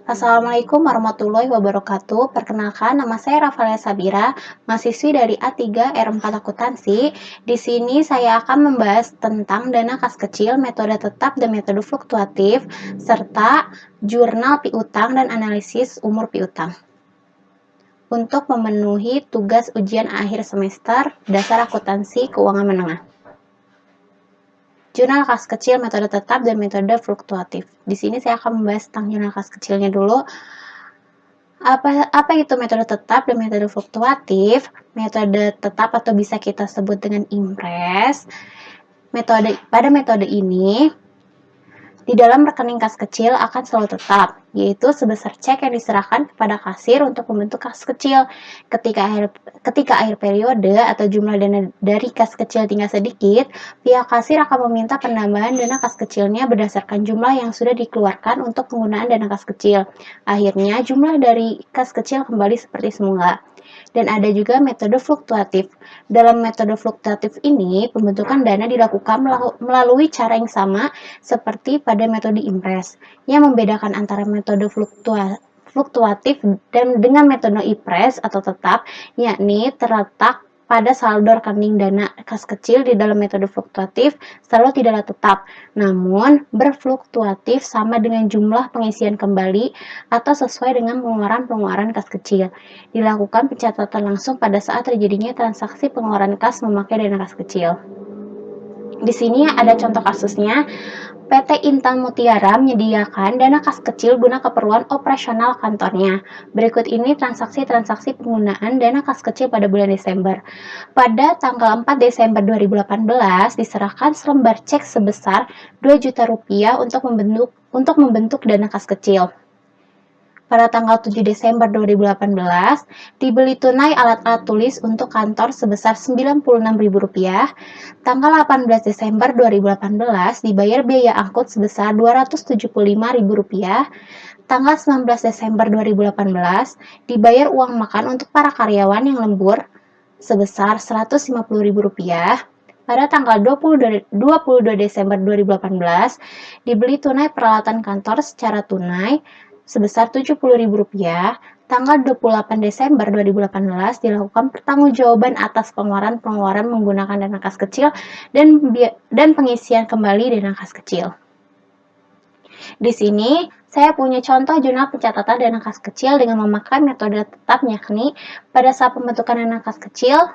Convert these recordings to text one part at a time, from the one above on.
Assalamualaikum warahmatullahi wabarakatuh. Perkenalkan, nama saya Rafaela Sabira, mahasiswi dari A3 R4 Akuntansi. Di sini saya akan membahas tentang dana kas kecil, metode tetap dan metode fluktuatif, serta jurnal piutang dan analisis umur piutang. Untuk memenuhi tugas ujian akhir semester dasar akuntansi keuangan menengah. Jurnal kas kecil, metode tetap, dan metode fluktuatif. Di sini saya akan membahas tentang jurnal kas kecilnya dulu. Apa itu metode tetap dan metode fluktuatif? Metode tetap atau bisa kita sebut dengan impres. Pada metode ini, di dalam rekening kas kecil akan selalu tetap, yaitu sebesar cek yang diserahkan kepada kasir untuk membentuk kas kecil. Ketika akhir periode atau jumlah dana dari kas kecil tinggal sedikit, pihak kasir akan meminta penambahan dana kas kecilnya berdasarkan jumlah yang sudah dikeluarkan untuk penggunaan dana kas kecil. Akhirnya, jumlah dari kas kecil kembali seperti semula. Dan ada juga metode fluktuatif. Dalam metode fluktuatif ini, pembentukan dana dilakukan melalui cara yang sama seperti pada metode impres. Yang membedakan antara metode fluktuatif dan dengan metode impres atau tetap, yakni terletak pada saldo rekening dana kas kecil di dalam metode fluktuatif selalu tidaklah tetap, namun berfluktuatif sama dengan jumlah pengisian kembali atau sesuai dengan pengeluaran kas kecil. Dilakukan pencatatan langsung pada saat terjadinya transaksi pengeluaran kas memakai dana kas kecil. Di sini ada contoh kasusnya. PT Intan Mutiara menyediakan dana kas kecil guna keperluan operasional kantornya. Berikut ini transaksi-transaksi penggunaan dana kas kecil pada bulan Desember. Pada tanggal 4 Desember 2018, diserahkan selembar cek sebesar Rp2 juta untuk membentuk dana kas kecil. Pada tanggal 7 Desember 2018, dibeli tunai alat-alat tulis untuk kantor sebesar Rp96.000. Tanggal 18 Desember 2018, dibayar biaya angkut sebesar Rp275.000. Tanggal 19 Desember 2018, dibayar uang makan untuk para karyawan yang lembur sebesar Rp150.000. Pada tanggal 22 Desember 2018, dibeli tunai peralatan kantor secara tunai sebesar Rp70.000. Tanggal 28 Desember 2018 dilakukan pertanggungjawaban atas pengeluaran menggunakan dana kas kecil dan pengisian kembali dana kas kecil. Di sini saya punya contoh jurnal pencatatan dana kas kecil dengan memakai metode tetap, yakni pada saat pembentukan dana kas kecil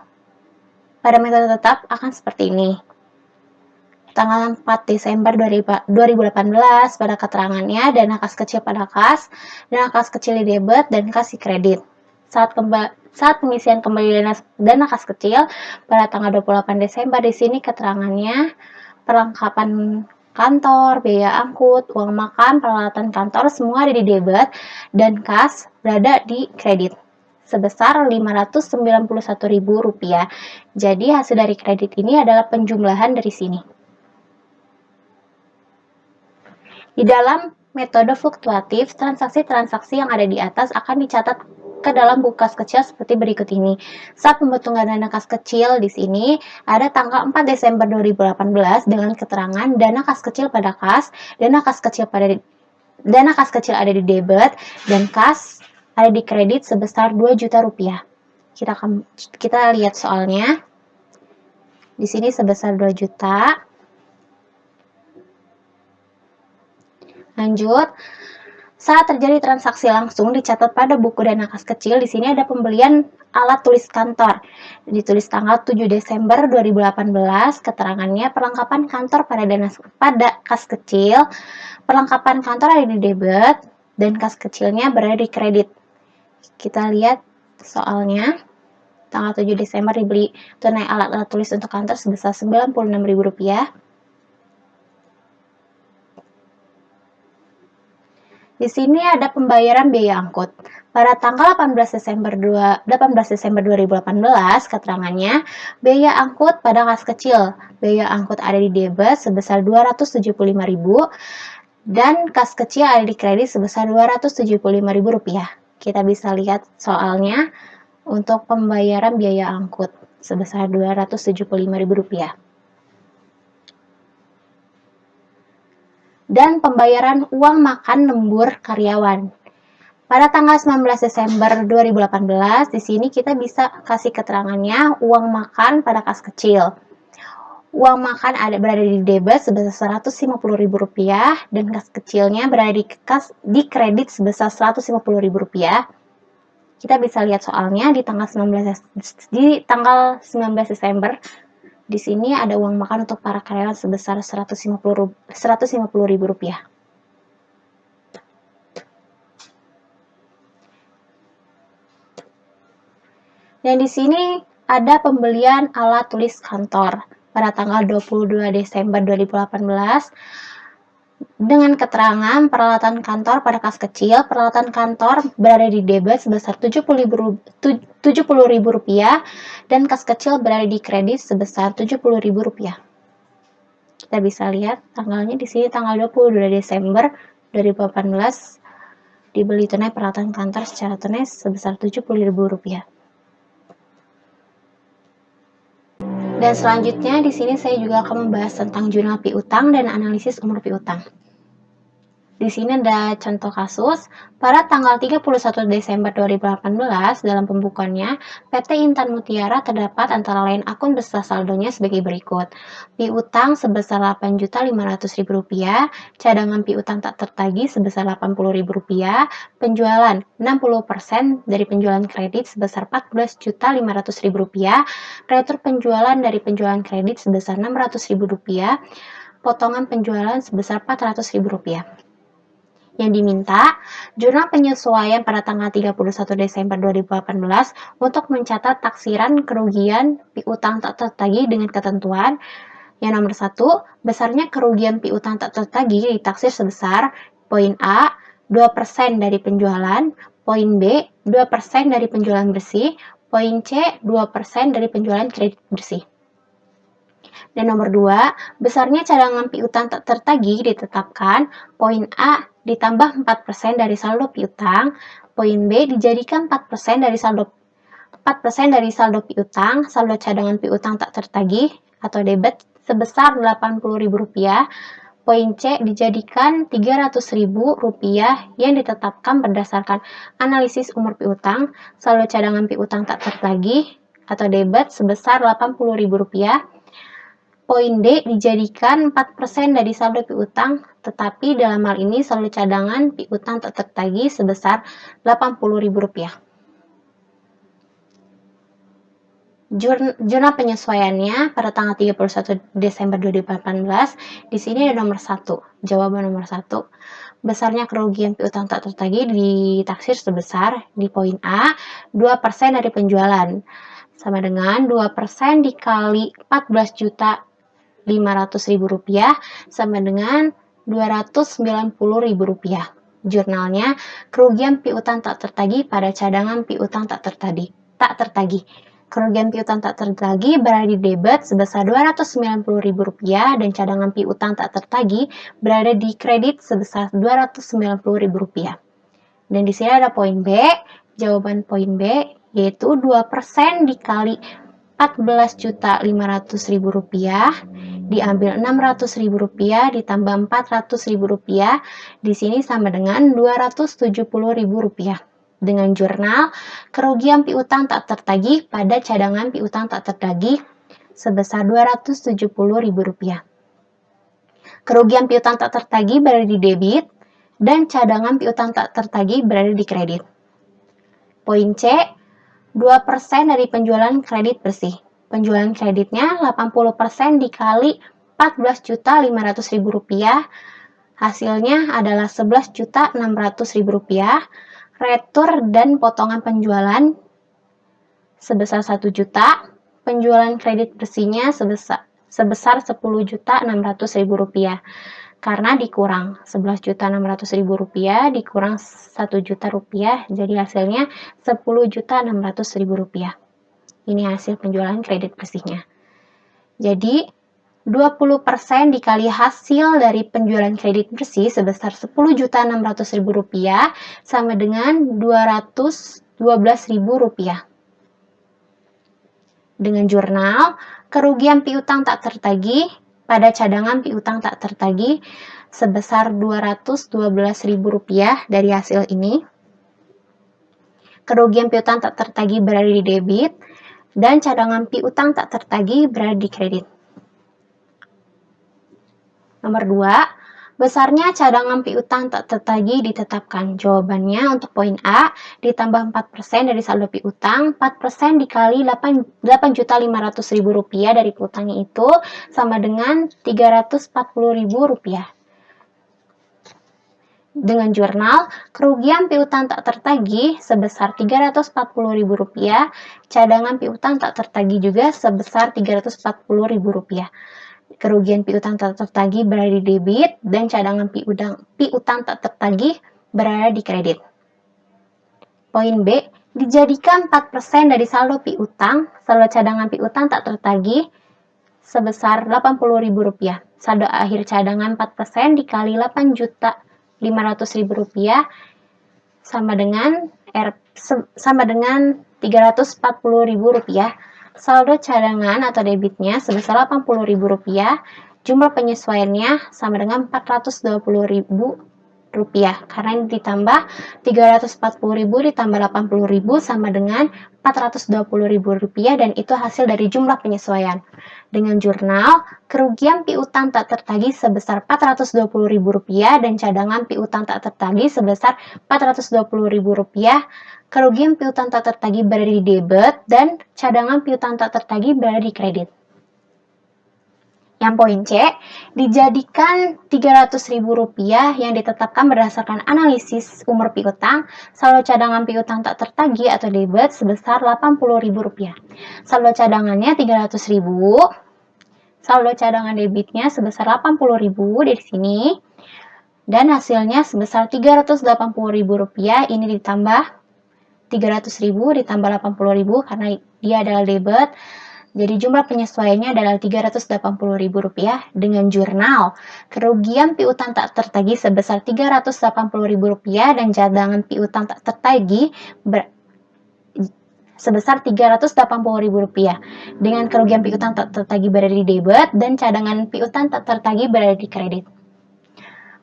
pada metode tetap akan seperti ini. Tanggal 4 Desember 2018 pada keterangannya dana kas kecil pada kas, dana kas kecil di debit, dan kas di kredit. Saat pengisian kembali dana kas kecil pada tanggal 28 Desember, di sini keterangannya perlengkapan kantor, biaya angkut, uang makan, peralatan kantor semua ada di debit dan kas berada di kredit sebesar Rp591.000. Jadi hasil dari kredit ini adalah penjumlahan dari sini. Di dalam metode fluktuatif, transaksi-transaksi yang ada di atas akan dicatat ke dalam buku kas kecil seperti berikut ini. Saat pembentukan dana kas kecil di sini ada tanggal 4 Desember 2018 dengan keterangan dana kas kecil pada kas, dana kas kecil ada di debit, dan kas ada di kredit sebesar Rp2 juta. Kita lihat soalnya. Di sini sebesar 2 juta. Lanjut, saat terjadi transaksi langsung dicatat pada buku dana kas kecil. Di sini ada pembelian alat tulis kantor. Ditulis tanggal 7 Desember 2018, keterangannya perlengkapan kantor pada kas kecil. Perlengkapan kantor ada di debit dan kas kecilnya berada di kredit. Kita lihat soalnya. Tanggal 7 Desember dibeli tunai alat-alat tulis untuk kantor sebesar Rp96.000. Di sini ada pembayaran biaya angkut. Pada tanggal 18 Desember 2018, keterangannya, biaya angkut pada kas kecil. Biaya angkut ada di debit sebesar Rp275.000 dan kas kecil ada di kredit sebesar Rp275.000. Kita bisa lihat soalnya untuk pembayaran biaya angkut sebesar Rp275.000. dan pembayaran uang makan lembur karyawan. Pada tanggal 19 Desember 2018, di sini kita bisa kasih keterangannya uang makan pada kas kecil. Uang makan berada di debit sebesar Rp150.000 dan kas kecilnya berada di kredit sebesar Rp150.000. Kita bisa lihat soalnya di tanggal 19 Desember. Di sini ada uang makan untuk para karyawan sebesar Rp150.000. Dan di sini ada pembelian alat tulis kantor pada tanggal 22 Desember 2018 dengan keterangan peralatan kantor pada kas kecil. Peralatan kantor berada di debit sebesar Rp70.000 dan kas kecil berada di kredit sebesar Rp70.000. Kita bisa lihat tanggalnya di sini tanggal 22 Desember 2018 dibeli tunai peralatan kantor secara tunai sebesar Rp70.000. Dan selanjutnya di sini saya juga akan membahas tentang jurnal piutang dan analisis umur piutang. Di sini ada contoh kasus. Pada tanggal 31 Desember 2018 dalam pembukuannya, PT Intan Mutiara terdapat antara lain akun beserta saldonya sebagai berikut. Piutang sebesar Rp8.500.000, cadangan piutang tak tertagih sebesar Rp80.000, penjualan 60% dari penjualan kredit sebesar Rp14.500.000, retur penjualan dari penjualan kredit sebesar Rp600.000, potongan penjualan sebesar Rp400.000. Yang diminta, jurnal penyesuaian pada tanggal 31 Desember 2018 untuk mencatat taksiran kerugian piutang tak tertagih dengan ketentuan. Yang nomor 1, besarnya kerugian piutang tak tertagih ditaksir sebesar poin A, 2% dari penjualan, poin B, 2% dari penjualan bersih, poin C, 2% dari penjualan kredit bersih. Dan nomor 2, besarnya cadangan piutang tak tertagih ditetapkan poin A ditambah 4% dari saldo piutang, poin B dijadikan 4% dari saldo piutang, saldo cadangan piutang tak tertagih atau debit sebesar Rp80.000, poin C dijadikan Rp300.000 yang ditetapkan berdasarkan analisis umur piutang, saldo cadangan piutang tak tertagih atau debit sebesar Rp80.000, poin D dijadikan 4% dari saldo piutang, tetapi dalam hal ini saldo cadangan piutang tak tertagih sebesar Rp80.000. Jurnal penyesuaiannya pada tanggal 31 Desember 2018, di sini ada nomor 1, jawaban nomor 1. Besarnya kerugian piutang tak tertagih ditaksir sebesar di poin A, 2% dari penjualan, sama dengan 2% dikali Rp14.500.000 sama dengan Rp290.000. Jurnalnya, kerugian piutang tak tertagih pada cadangan piutang tak tertagih. Kerugian piutang tak tertagih berada di debit sebesar Rp290.000 dan cadangan piutang tak tertagih berada di kredit sebesar Rp290.000. Dan di sini ada poin B, jawaban poin B yaitu 2% dikali Rp14.500.000 diambil Rp600.000 ditambah Rp400.000, di sini sama dengan Rp270.000. Dengan jurnal, kerugian piutang tak tertagih pada cadangan piutang tak tertagih sebesar Rp270.000. Kerugian piutang tak tertagih berada di debit dan cadangan piutang tak tertagih berada di kredit. Poin C, 2% dari penjualan kredit bersih. Penjualan kreditnya 80% dikali Rp14.500.000, hasilnya adalah Rp11.600.000. Retur dan potongan penjualan sebesar Rp1.000.000, penjualan kredit bersihnya sebesar Rp10.600.000 karena dikurang Rp11.600.000 dikurang Rp1.000.000, jadi hasilnya Rp10.600.000. Ini hasil penjualan kredit bersihnya. Jadi 20% dikali hasil dari penjualan kredit bersih sebesar Rp10.600.000 sama dengan Rp212.000. Dengan jurnal, kerugian piutang tak tertagih pada cadangan piutang tak tertagih sebesar Rp212.000 dari hasil ini. Kerugian piutang tak tertagih berada di debit, dan cadangan piutang tak tertagih berada di kredit. Nomor 2, besarnya cadangan piutang tak tertagih ditetapkan. Jawabannya untuk poin A, ditambah 4% dari saldo piutang, 4% dikali Rp8.500.000 dari piutangnya itu sama dengan Rp340.000. Dengan jurnal, kerugian piutang tak tertagih sebesar Rp340.000, cadangan piutang tak tertagih juga sebesar Rp340.000. Kerugian piutang tak tertagih berada di debit, dan cadangan piutang tak tertagih berada di kredit. Poin B, dijadikan 4% dari saldo piutang, saldo cadangan piutang tak tertagih sebesar Rp80.000. Saldo akhir cadangan 4% dikali Rp8.500.000 sama dengan Rp340.000. Saldo cadangan atau debitnya sebesar Rp80.000, jumlah penyesuaiannya sama dengan Rp420.000, karena ini ditambah Rp340.000 ditambah Rp80.000 sama dengan Rp420.000, dan itu hasil dari jumlah penyesuaian. Dengan jurnal, kerugian piutang tak tertagih sebesar Rp420.000 dan cadangan piutang tak tertagih sebesar Rp420.000. Kerugian piutang tak tertagih berada di debit, dan cadangan piutang tak tertagih berada di kredit. Yang poin C, dijadikan Rp300.000 yang ditetapkan berdasarkan analisis umur piutang, saldo cadangan piutang tak tertagih atau debit sebesar Rp80.000. Saldo cadangannya Rp300.000, saldo cadangan debitnya sebesar Rp80.000 dari sini, dan hasilnya sebesar Rp380.000. Ini ditambah Rp300.000 ditambah Rp80.000 karena dia adalah debit. Jadi jumlah penyesuaiannya adalah Rp380.000. Dengan jurnal, kerugian piutang tak tertagih sebesar Rp380.000 dan cadangan piutang tak tertagih sebesar Rp380.000. Dengan kerugian piutang tak tertagih berada di debit dan cadangan piutang tak tertagih berada di kredit.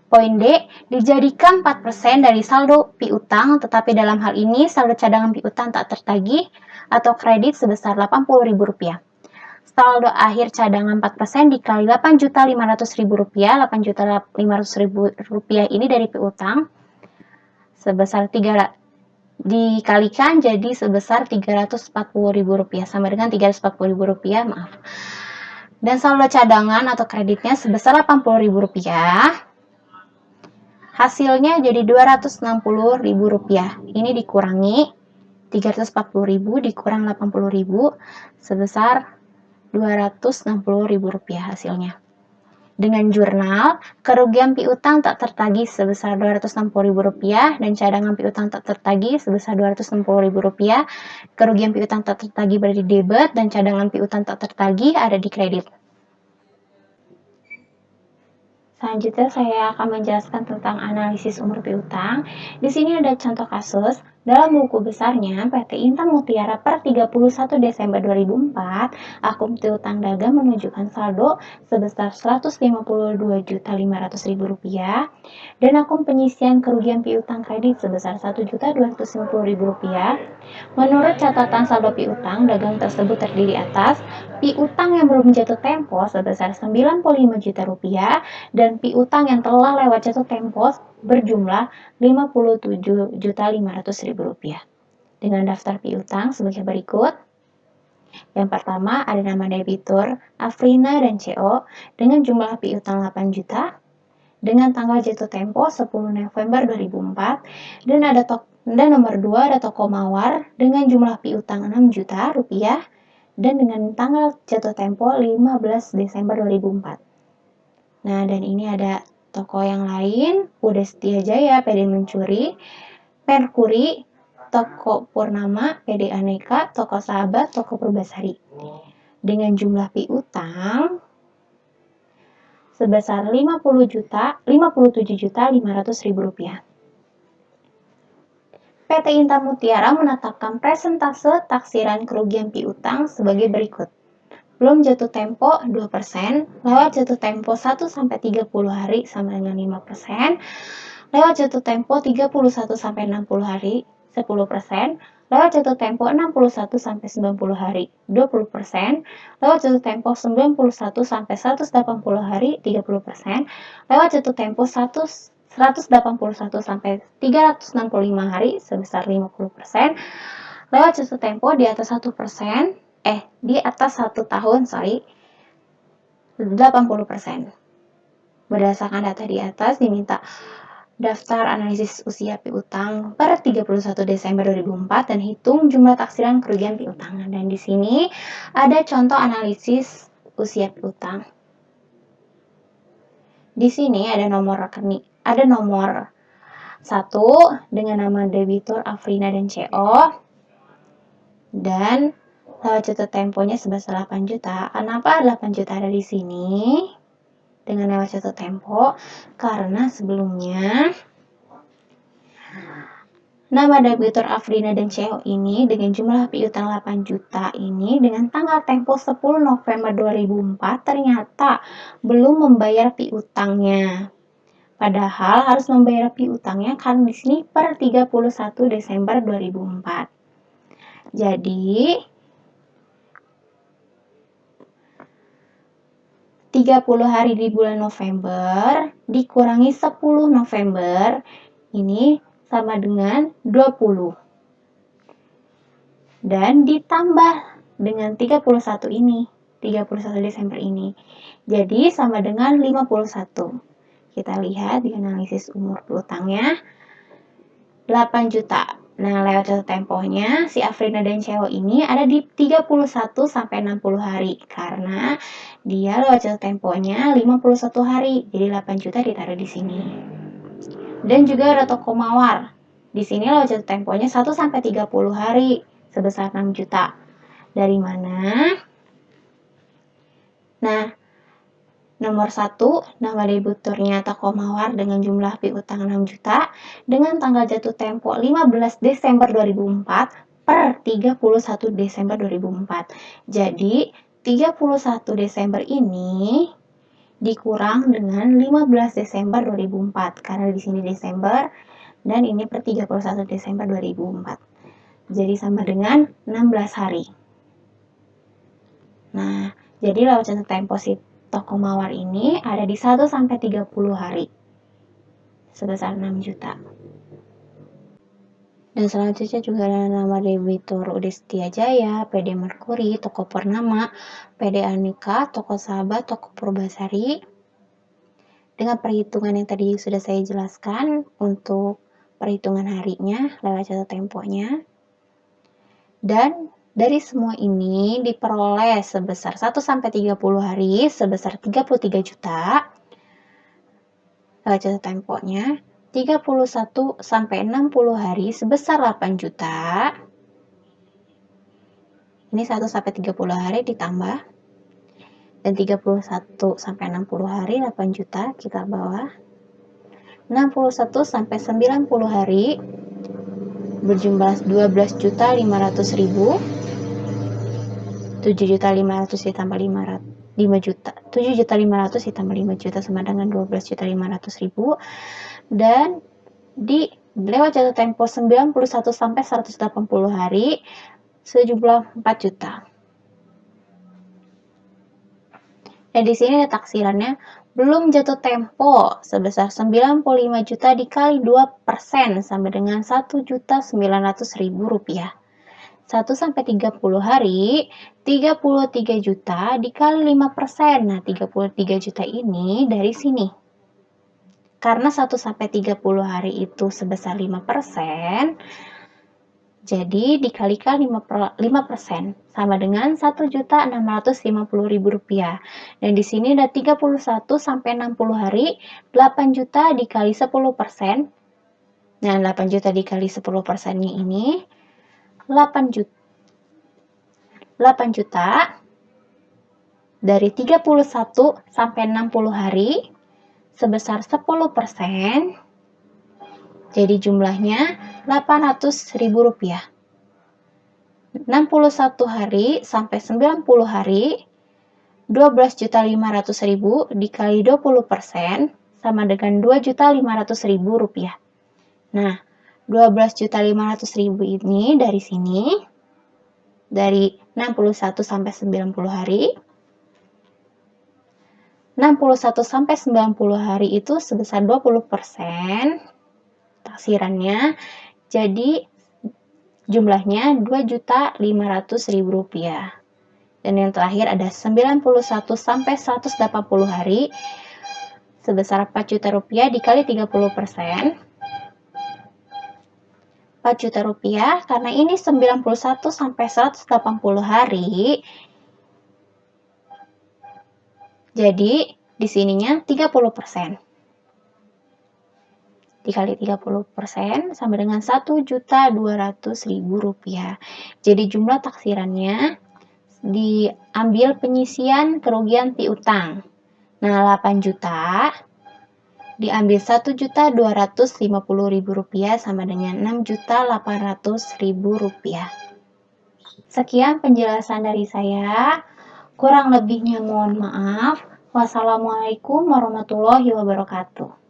Poin D, dijadikan 4% dari saldo piutang, tetapi dalam hal ini saldo cadangan piutang tak tertagih atau kredit sebesar Rp80.000. Saldo akhir cadangan 4% dikali Rp8.500.000. Rp8.500.000 ini dari piutang sebesar dikalikan jadi sebesar Rp340.000 sama dengan Rp340.000, maaf. Dan saldo cadangan atau kreditnya sebesar Rp80.000. Hasilnya jadi Rp260.000. Ini dikurangi Rp340.000 dikurang Rp80.000 sebesar Rp260.000 hasilnya. Dengan jurnal, kerugian piutang tak tertagih sebesar Rp260.000 dan cadangan piutang tak tertagih sebesar Rp260.000. Kerugian piutang tak tertagih berada di debit dan cadangan piutang tak tertagih ada di kredit. Selanjutnya saya akan menjelaskan tentang analisis umur piutang. Di sini ada contoh kasus. Dalam buku besarnya PT Intan Mutiara per 31 Desember 2004, akun piutang dagang menunjukkan saldo sebesar Rp152.500.000 dan akun penyisian kerugian piutang kredit sebesar Rp1.250.000. Menurut catatan saldo piutang, dagang tersebut terdiri atas piutang yang belum jatuh tempo sebesar Rp95 juta dan piutang yang telah lewat jatuh tempo berjumlah Rp57.500.000. Dengan daftar piutang sebagai berikut. Yang pertama ada nama debitur Afrina dan CO dengan jumlah piutang 8 juta dengan tanggal jatuh tempo 10 November 2004, dan nomor 2 ada toko Mawar dengan jumlah piutang 6 juta rupiah dan dengan tanggal jatuh tempo 15 Desember 2004. Nah, dan ini ada toko yang lain, Uda Setia Jaya, PD Mencuri, Merkuri, Toko Purnama, PD Aneka, Toko Sahabat, Toko Purbasari. Dengan jumlah piutang sebesar Rp57.500.000. PT Intan Mutiara menetapkan persentase taksiran kerugian piutang sebagai berikut. Belum jatuh tempo 2%, lewat jatuh tempo 1 sampai 30 hari sama dengan 5%, lewat jatuh tempo 31 sampai 60 hari 10%, lewat jatuh tempo 61 sampai 90 hari 20%, lewat jatuh tempo 91 sampai 180 hari 30%, lewat jatuh tempo 181 sampai 365 hari sebesar 50%, lewat jatuh tempo di atas 1%, di atas 1 tahun, 80%. Berdasarkan data di atas, diminta daftar analisis usia piutang per 31 Desember 2004 dan hitung jumlah taksiran kerugian piutang. Dan di sini ada contoh analisis usia piutang. Di sini ada nomor rekening, ada nomor 1 dengan nama debitur Afrina dan CO, dan lewat jatuh temponya sebesar 8 juta. Kenapa 8 juta ada di sini dengan lewat jatuh tempo? Karena sebelumnya nama debitur Afrina dan CO ini dengan jumlah piutang 8 juta ini dengan tanggal tempo 10 November 2004 ternyata belum membayar piutangnya. Padahal harus membayar piutangnya karena di sini per 31 Desember 2004. Jadi 30 hari di bulan November dikurangi 10 November ini sama dengan 20. Dan ditambah dengan 31 ini, 31 Desember ini. Jadi sama dengan 51. Kita lihat di analisis umur piutangnya 8 juta. Nah, lewat jatuh temponya si Afrina dan CO ini ada di 31 sampai 60 hari karena dia lewat jatuh temponya 51 hari. Jadi 8 juta ditaruh di sini. Dan juga ada toko mawar. Di sini lewat jatuh temponya 1 sampai 30 hari sebesar 6 juta. Dari mana? Nah, nomor 1, nama debiturnya toko mawar dengan jumlah piutang 6 juta dengan tanggal jatuh tempo 15 Desember 2004 per 31 Desember 2004. Jadi, 31 Desember ini dikurang dengan 15 Desember 2004 karena di sini Desember dan ini per 31 Desember 2004. Jadi sama dengan 16 hari. Nah, jadi lewat jatuh tempo si toko mawar ini ada di 1 sampai 30 hari sebesar 6 juta. Dan selanjutnya juga ada nama debitur UD Setia Jaya, PD Merkuri, Toko Purnama, PD Anika, Toko Sahabat, Toko Purbasari. Dengan perhitungan yang tadi sudah saya jelaskan untuk perhitungan harinya lewat jatuh temponya. Dan dari semua ini diperoleh sebesar 1 sampai 30 hari sebesar 33 juta. Lewat jatuh temponya 31 sampai 60 hari sebesar 8 juta. Ini 1 sampai 30 hari ditambah. Dan 31 sampai 60 hari 8 juta kita bawah. 61 sampai 90 hari berjumlah 12.500.000. 7.500.000 ditambah 5 juta. 7.500.000 ditambah 5 juta sama dengan 12.500.000. Dan di lewat jatuh tempo 91 sampai 180 hari sejumlah 4 juta. Dan di sini ada taksirannya belum jatuh tempo sebesar 95 juta dikali 2% sama dengan 1.900.000 rupiah. 1 sampai 30 hari 33 juta dikali 5%. Nah, 33 juta ini dari sini. Karena 1 sampai 30 hari itu sebesar 5%, jadi dikalikan 5% sama dengan 1.650.000 rupiah. Dan di sini ada 31 sampai 60 hari 8 juta dikali 10%. Nah, 8 juta dikali 10%-nya ini 8 juta dari 31 sampai 60 hari sebesar 10%. Jadi jumlahnya 800.000 rupiah. 61 hari sampai 90 hari 12.500.000 dikali 20% sama dengan Rp2.500.000. Nah, 12.500.000 ini dari sini, dari 61 sampai 90 hari. 61 sampai 90 hari itu sebesar 20% taksirannya. Jadi jumlahnya Rp2.500.000. Dan yang terakhir ada 91 sampai 180 hari sebesar Rp4.000.000 dikali 30%. Rp4.000.000 karena ini 91 sampai 180 hari. Jadi di sininya 30%. Dikali 30% sama dengan Rp1.200.000. Jadi jumlah taksirannya diambil penyisian kerugian piutang. Nah, 8 juta diambil Rp1.250.000 sama dengan Rp6.800.000. Sekian penjelasan dari saya. Kurang lebihnya mohon maaf. Wassalamualaikum warahmatullahi wabarakatuh.